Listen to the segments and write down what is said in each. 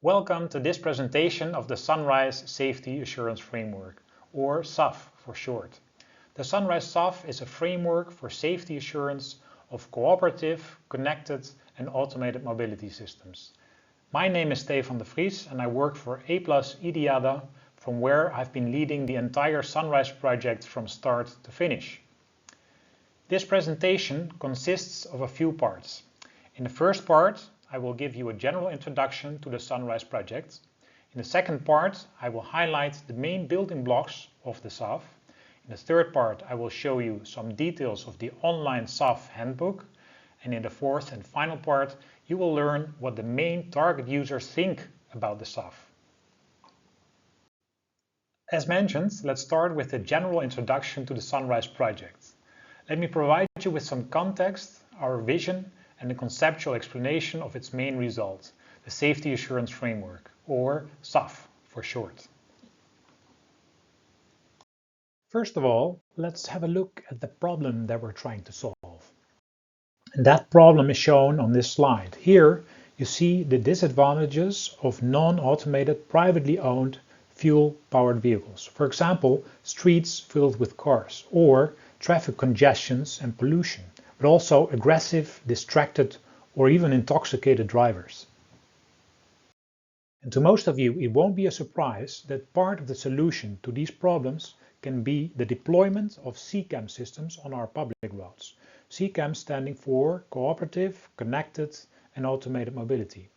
Welcome to this presentation of the SUNRISE Safety Assurance Framework, or SAF for short. The SUNRISE SAF is a framework for safety assurance of cooperative, connected and automated mobility systems. My name is Stefan de Vries and I work for A+ IDIADA, from where I've been leading the entire SUNRISE project from start to finish. This presentation consists of a few parts. In the first part, I will give you a general introduction to the SUNRISE project. In the second part, I will highlight the main building blocks of the SAF. In the third part, I will show you some details of the online SAF handbook. And in the fourth and final part, you will learn what the main target users think about the SAF. As mentioned, let's start with a general introduction to the SUNRISE project. Let me provide you with some context, our vision, and a conceptual explanation of its main result, the Safety Assurance Framework, or SAF for short. First of all, let's have a look at the problem that we're trying to solve. And that problem is shown on this slide. Here you see the disadvantages of non-automated, privately owned, fuel-powered vehicles. For example, streets filled with cars, or traffic congestions and pollution, but also aggressive, distracted, or even intoxicated drivers. And to most of you, it won't be a surprise that part of the solution to these problems can be the deployment of CCAM systems on our public roads. CCAM standing for Cooperative, Connected and Automated Mobility.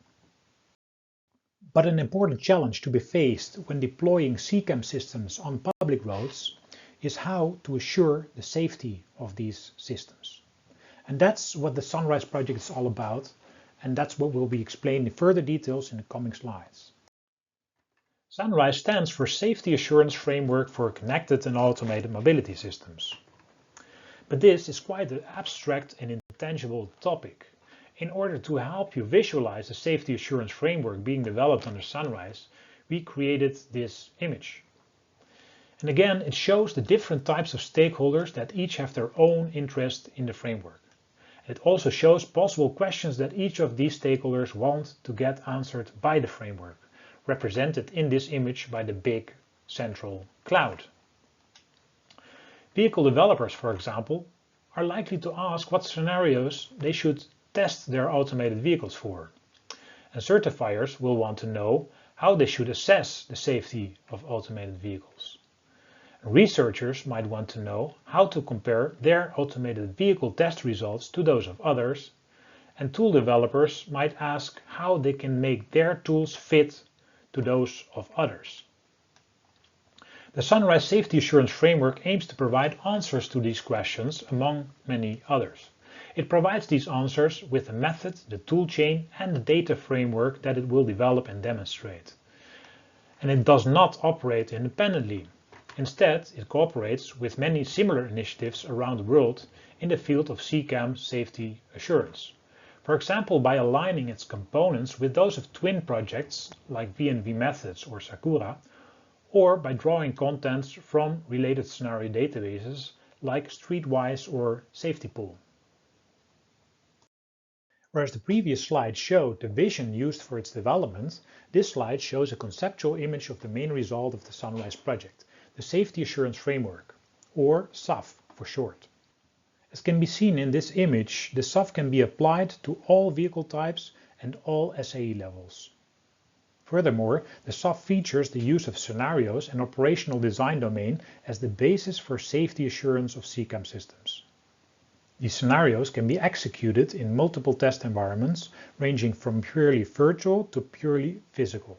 But an important challenge to be faced when deploying CCAM systems on public roads is how to assure the safety of these systems. And that's what the SUNRISE project is all about, and that's what will be explained in further details in the coming slides. SUNRISE stands for Safety Assurance Framework for Connected and Automated Mobility Systems. But this is quite an abstract and intangible topic. In order to help you visualize the Safety Assurance Framework being developed under SUNRISE, we created this image. And again, it shows the different types of stakeholders that each have their own interest in the framework. It also shows possible questions that each of these stakeholders want to get answered by the framework, represented in this image by the big central cloud. Vehicle developers, for example, are likely to ask what scenarios they should test their automated vehicles for. And certifiers will want to know how they should assess the safety of automated vehicles. Researchers might want to know how to compare their automated vehicle test results to those of others, and tool developers might ask how they can make their tools fit to those of others. The SUNRISE Safety Assurance Framework aims to provide answers to these questions, among many others. It provides these answers with the method, the tool chain and the data framework that it will develop and demonstrate. And it does not operate independently. Instead, it cooperates with many similar initiatives around the world in the field of CCAM safety assurance. For example, by aligning its components with those of twin projects like VNV Methods or Sakura, or by drawing contents from related scenario databases like Streetwise or SafetyPool. Whereas the previous slide showed the vision used for its development, this slide shows a conceptual image of the main result of the SUNRISE project, the Safety Assurance Framework, or SAF for short. As can be seen in this image, the SAF can be applied to all vehicle types and all SAE levels. Furthermore, the SAF features the use of scenarios and operational design domain as the basis for safety assurance of CCAM systems. These scenarios can be executed in multiple test environments, ranging from purely virtual to purely physical.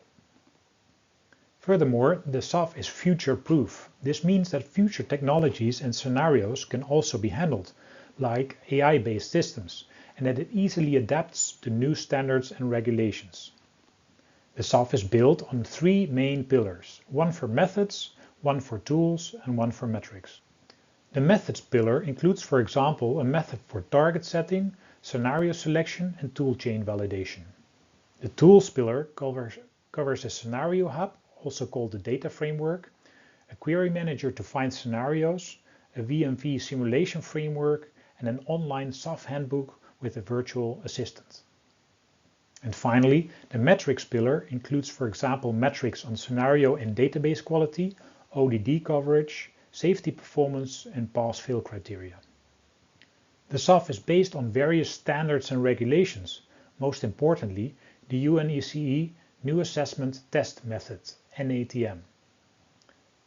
Furthermore, the SAF is future-proof. This means that future technologies and scenarios can also be handled, like AI-based systems, and that it easily adapts to new standards and regulations. The SAF is built on three main pillars, one for methods, one for tools, and one for metrics. The methods pillar includes, for example, a method for target setting, scenario selection, and tool chain validation. The tools pillar covers a scenario hub, also called the data framework, a query manager to find scenarios, a VMV simulation framework, and an online SAF handbook with a virtual assistant. And finally, the metrics pillar includes, for example, metrics on scenario and database quality, ODD coverage, safety performance, and pass-fail criteria. The SAF is based on various standards and regulations, most importantly, the UNECE New Assessment Test Method, NATM.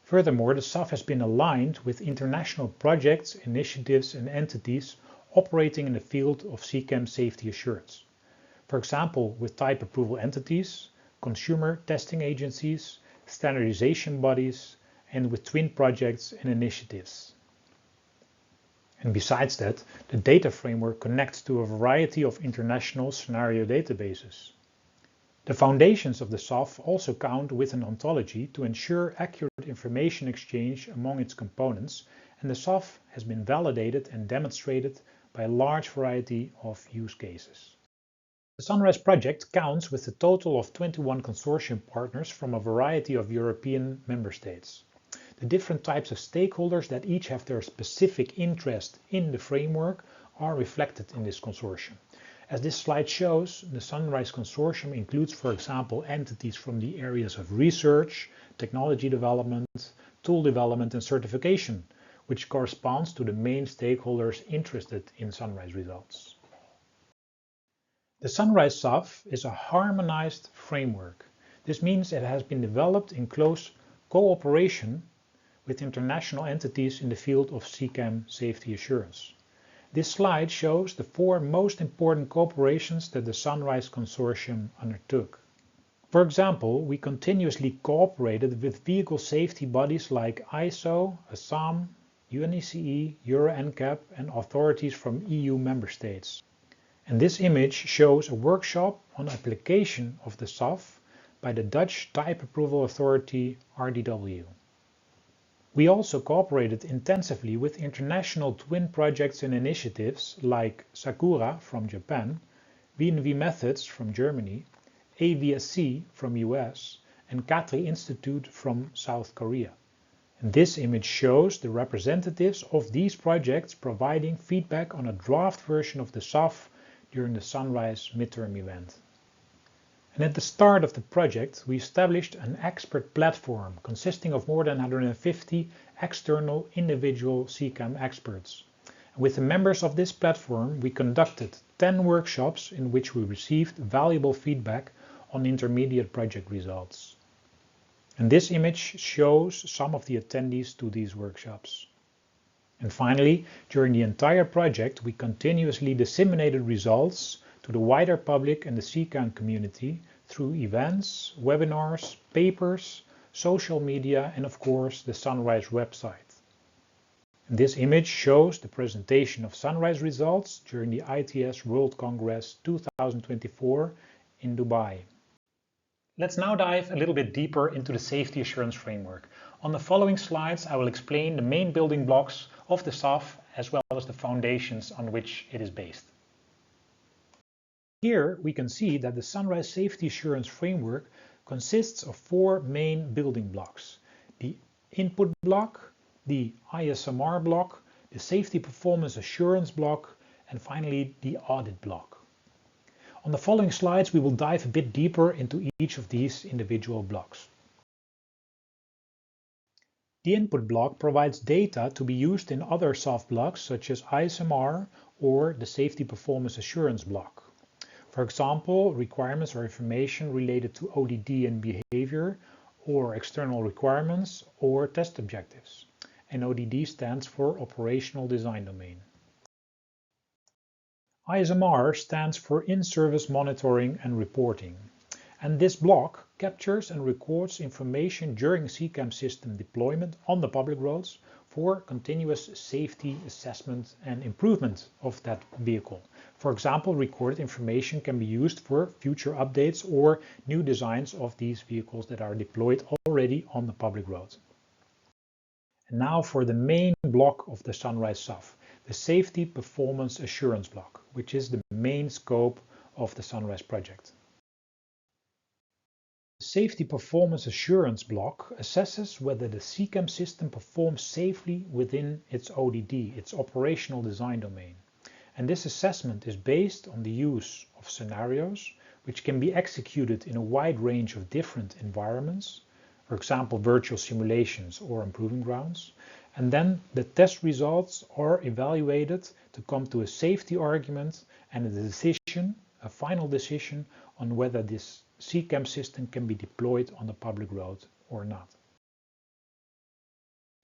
Furthermore, the SAF has been aligned with international projects, initiatives, and entities operating in the field of CCAM safety assurance. For example, with type approval entities, consumer testing agencies, standardization bodies, and with twin projects and initiatives. And besides that, the data framework connects to a variety of international scenario databases. The foundations of the SAF also count with an ontology to ensure accurate information exchange among its components, and the SAF has been validated and demonstrated by a large variety of use cases. The SUNRISE project counts with a total of 21 consortium partners from a variety of European member states. The different types of stakeholders that each have their specific interest in the framework are reflected in this consortium. As this slide shows, the SUNRISE consortium includes, for example, entities from the areas of research, technology development, tool development and certification, which corresponds to the main stakeholders interested in SUNRISE results. The SUNRISE SAF is a harmonized framework. This means it has been developed in close cooperation with international entities in the field of CCAM safety assurance. This slide shows the 4 most important cooperations that the SUNRISE consortium undertook. For example, we continuously cooperated with vehicle safety bodies like ISO, ASAM, UNECE, Euro NCAP, and authorities from EU member states. And this image shows a workshop on application of the SAF by the Dutch Type Approval Authority RDW. We also cooperated intensively with international twin projects and initiatives like Sakura from Japan, V&V Methods from Germany, AVSC from US, and Katri Institute from South Korea. And this image shows the representatives of these projects providing feedback on a draft version of the SAF during the SUNRISE midterm event. And at the start of the project, we established an expert platform consisting of more than 150 external individual CCAM experts. And with the members of this platform, we conducted 10 workshops in which we received valuable feedback on intermediate project results. And this image shows some of the attendees to these workshops. And finally, during the entire project, we continuously disseminated results to the wider public and the CCAM community through events, webinars, papers, social media, and of course the SUNRISE website. And this image shows the presentation of SUNRISE results during the ITS World Congress 2024 in Dubai. Let's now dive a little bit deeper into the safety assurance framework. On the following slides, I will explain the main building blocks of the SAF as well as the foundations on which it is based. Here we can see that the SUNRISE Safety Assurance Framework consists of 4 main building blocks: the input block, the ISMR block, the Safety Performance Assurance block, and finally the audit block. On the following slides we will dive a bit deeper into each of these individual blocks. The input block provides data to be used in other SAF blocks such as ISMR or the Safety Performance Assurance block. For example, requirements or information related to ODD and behavior, or external requirements or test objectives. And ODD stands for Operational Design Domain. ISMR stands for In-Service Monitoring and Reporting. And this block captures and records information during CCAM system deployment on the public roads for continuous safety assessment and improvement of that vehicle. For example, recorded information can be used for future updates or new designs of these vehicles that are deployed already on the public road. And now for the main block of the SUNRISE SAF, the Safety Performance Assurance block, which is the main scope of the SUNRISE project. The Safety Performance Assurance block assesses whether the CCAM system performs safely within its ODD, its Operational Design Domain. And this assessment is based on the use of scenarios, which can be executed in a wide range of different environments, for example virtual simulations or improving grounds, and then the test results are evaluated to come to a safety argument and a final decision on whether this CCAM system can be deployed on the public road or not.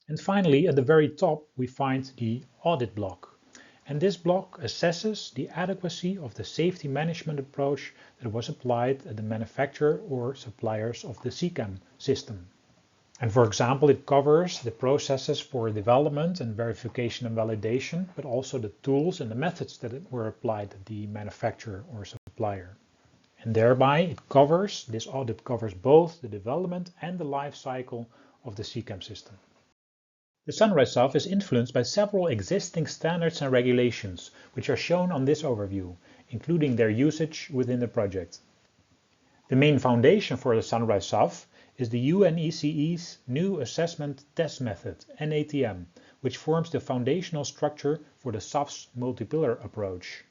And finally, at the very top, we find the audit block. And this block assesses the adequacy of the safety management approach that was applied at the manufacturer or suppliers of the CCAM system. And for example, it covers the processes for development and verification and validation, but also the tools and the methods that were applied at the manufacturer or supplier. And thereby this audit covers both the development and the life cycle of the CCAM system. The SUNRISE SAF is influenced by several existing standards and regulations, which are shown on this overview, including their usage within the project. The main foundation for the SUNRISE SAF is the UNECE's new assessment test method, NATM, which forms the foundational structure for the SAF's multi-pillar approach.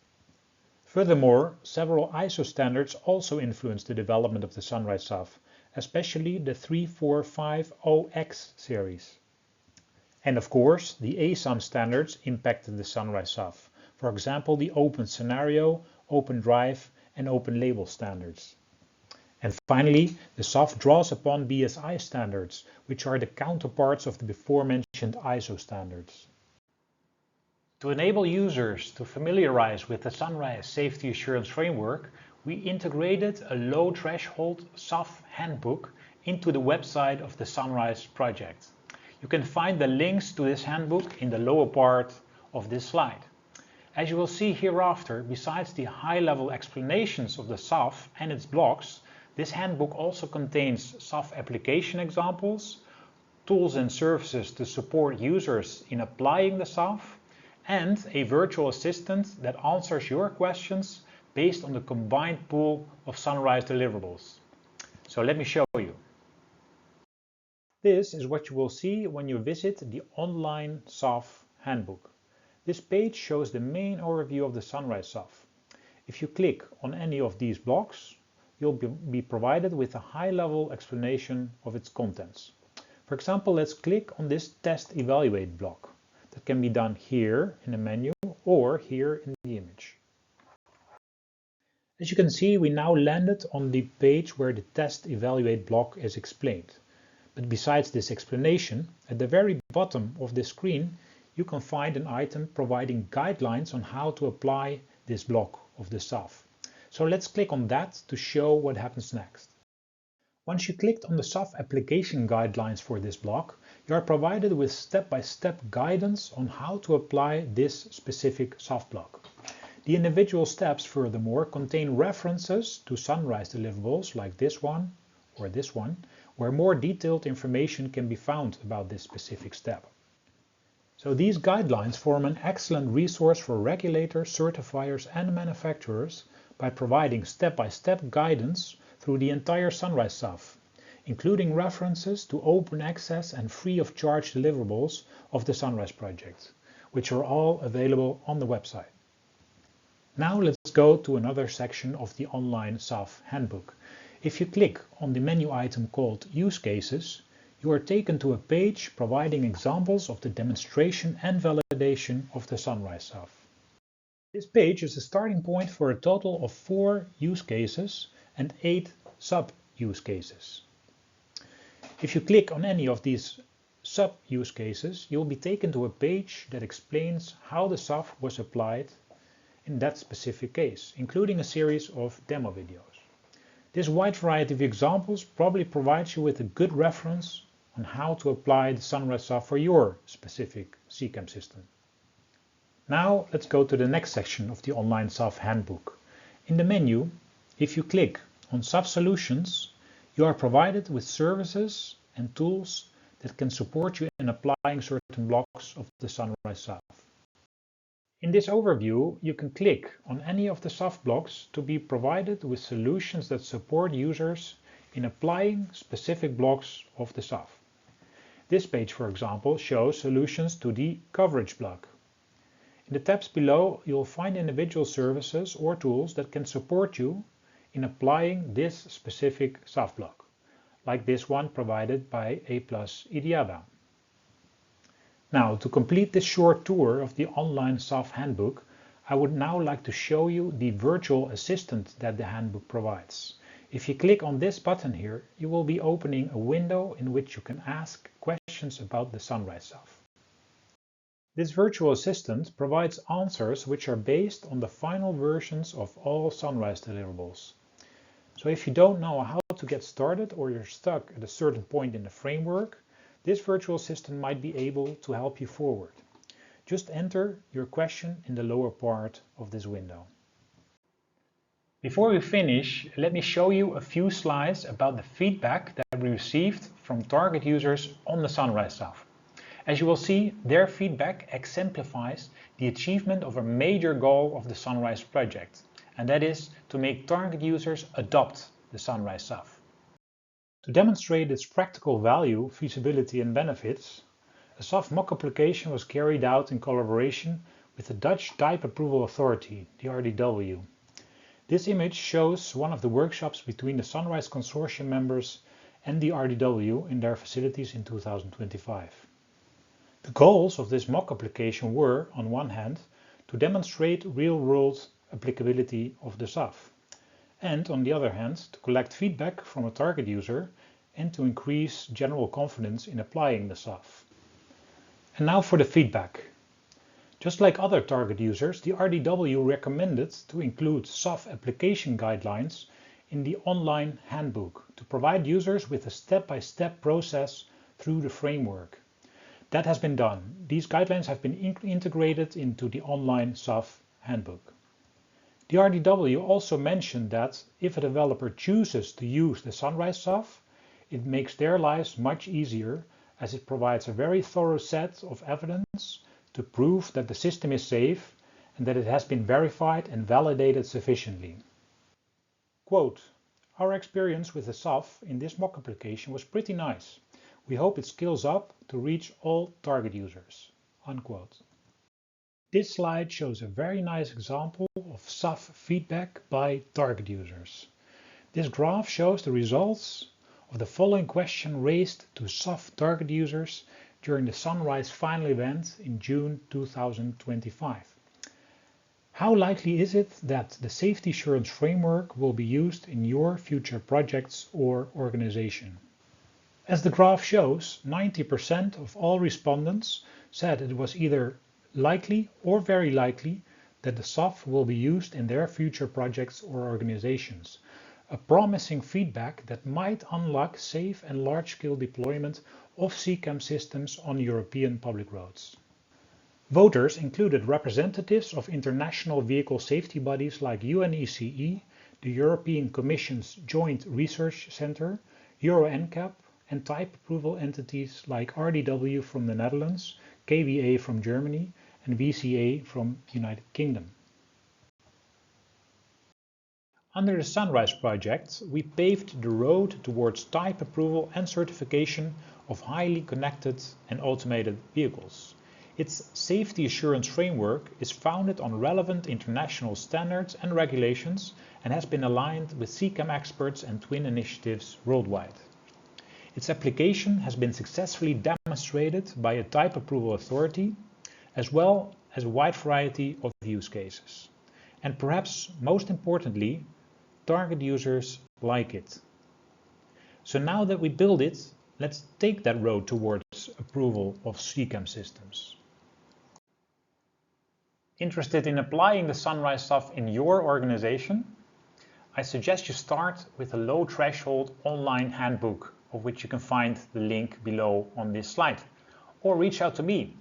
Furthermore, several ISO standards also influence the development of the SUNRISE SAF, especially the 3450X series. And of course, the ASAM standards impacted the SUNRISE SAF, for example the Open Scenario, Open Drive and Open Label standards. And finally, the SAF draws upon BSI standards, which are the counterparts of the before-mentioned ISO standards. To enable users to familiarize with the SUNRISE Safety Assurance Framework, we integrated a low-threshold SAF handbook into the website of the SUNRISE project. You can find the links to this handbook in the lower part of this slide. As you will see hereafter, besides the high-level explanations of the SAF and its blocks, this handbook also contains SAF application examples, tools and services to support users in applying the SAF, and a virtual assistant that answers your questions based on the combined pool of SUNRISE deliverables. So let me show you. This is what you will see when you visit the online SAF handbook. This page shows the main overview of the SUNRISE SAF. If you click on any of these blocks, you'll be provided with a high-level explanation of its contents. For example, let's click on this Test Evaluate block. That can be done here in the menu or here in the image. As you can see, we now landed on the page where the Test Evaluate block is explained. But besides this explanation, at the very bottom of this screen, you can find an item providing guidelines on how to apply this block of the SAF. So let's click on that to show what happens next. Once you clicked on the SAF application guidelines for this block, you are provided with step-by-step guidance on how to apply this specific SAF block. The individual steps, furthermore, contain references to SUNRISE deliverables like this one or this one, where more detailed information can be found about this specific step. So these guidelines form an excellent resource for regulators, certifiers and manufacturers by providing step-by-step guidance through the entire SUNRISE SAF, including references to open access and free of charge deliverables of the SUNRISE project, which are all available on the website. Now let's go to another section of the online SAF handbook. If you click on the menu item called Use Cases, you are taken to a page providing examples of the demonstration and validation of the SUNRISE SAF. This page is the starting point for a total of 4 use cases and 8 sub-use cases. If you click on any of these sub-use cases, you'll be taken to a page that explains how the SAF was applied in that specific case, including a series of demo videos. This wide variety of examples probably provides you with a good reference on how to apply the SUNRISE SAF for your specific CCAM system. Now let's go to the next section of the online SAF handbook. In the menu, if you click on SAF Solutions, you are provided with services and tools that can support you in applying certain blocks of the SUNRISE SAF. In this overview, you can click on any of the SAF blocks to be provided with solutions that support users in applying specific blocks of the SAF. This page, for example, shows solutions to the coverage block. In the tabs below, you'll find individual services or tools that can support you in applying this specific SAF block, like this one provided by A+ IDIADA. Now, to complete this short tour of the online SAF handbook, I would now like to show you the virtual assistant that the handbook provides. If you click on this button here, you will be opening a window in which you can ask questions about the SUNRISE SAF. This virtual assistant provides answers which are based on the final versions of all SUNRISE deliverables. So if you don't know how to get started or you're stuck at a certain point in the framework, this virtual assistant might be able to help you forward. Just enter your question in the lower part of this window. Before we finish, let me show you a few slides about the feedback that we received from target users on the SUNRISE SAF. As you will see, their feedback exemplifies the achievement of a major goal of the SUNRISE project, and that is to make target users adopt the SUNRISE SAF. To demonstrate its practical value, feasibility and benefits, a SAF mock application was carried out in collaboration with the Dutch Type Approval Authority, the RDW. This image shows one of the workshops between the SUNRISE Consortium members and the RDW in their facilities in 2025. The goals of this mock application were, on one hand, to demonstrate real-world applicability of the SAF, and on the other hand, to collect feedback from a target user and to increase general confidence in applying the SAF. And now for the feedback. Just like other target users, the RDW recommended to include SAF application guidelines in the online handbook to provide users with a step-by-step process through the framework. That has been done. These guidelines have been integrated into the online SAF handbook. The RDW also mentioned that if a developer chooses to use the SUNRISE SAF, it makes their lives much easier as it provides a very thorough set of evidence to prove that the system is safe and that it has been verified and validated sufficiently. Quote, "Our experience with the SAF in this mock application was pretty nice. We hope it scales up to reach all target users." Unquote. This slide shows a very nice example of SAF feedback by target users. This graph shows the results of the following question raised to SAF target users during the SUNRISE final event in June 2025. How likely is it that the safety assurance framework will be used in your future projects or organization? As the graph shows, 90% of all respondents said it was either likely or very likely that the SAF will be used in their future projects or organizations, a promising feedback that might unlock safe and large-scale deployment of CCAM systems on European public roads. Voters included representatives of international vehicle safety bodies like UNECE, the European Commission's Joint Research Centre, Euro NCAP, and type approval entities like RDW from the Netherlands, KVA from Germany, and VCA from the United Kingdom. Under the SUNRISE project, we paved the road towards type approval and certification of highly connected and automated vehicles. Its safety assurance framework is founded on relevant international standards and regulations and has been aligned with CCAM experts and twin initiatives worldwide. Its application has been successfully demonstrated by a type approval authority, as well as a wide variety of use cases. And perhaps most importantly, target users like it. So now that we build it, let's take that road towards approval of CCAM systems. Interested in applying the SUNRISE SAF in your organization? I suggest you start with a low threshold online handbook, of which you can find the link below on this slide, or reach out to me.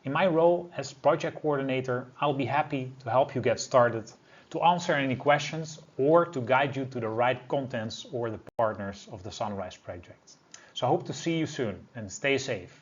In my role as project coordinator, I'll be happy to help you get started, to answer any questions, or to guide you to the right contents or the partners of the SUNRISE project. So I hope to see you soon, and stay safe.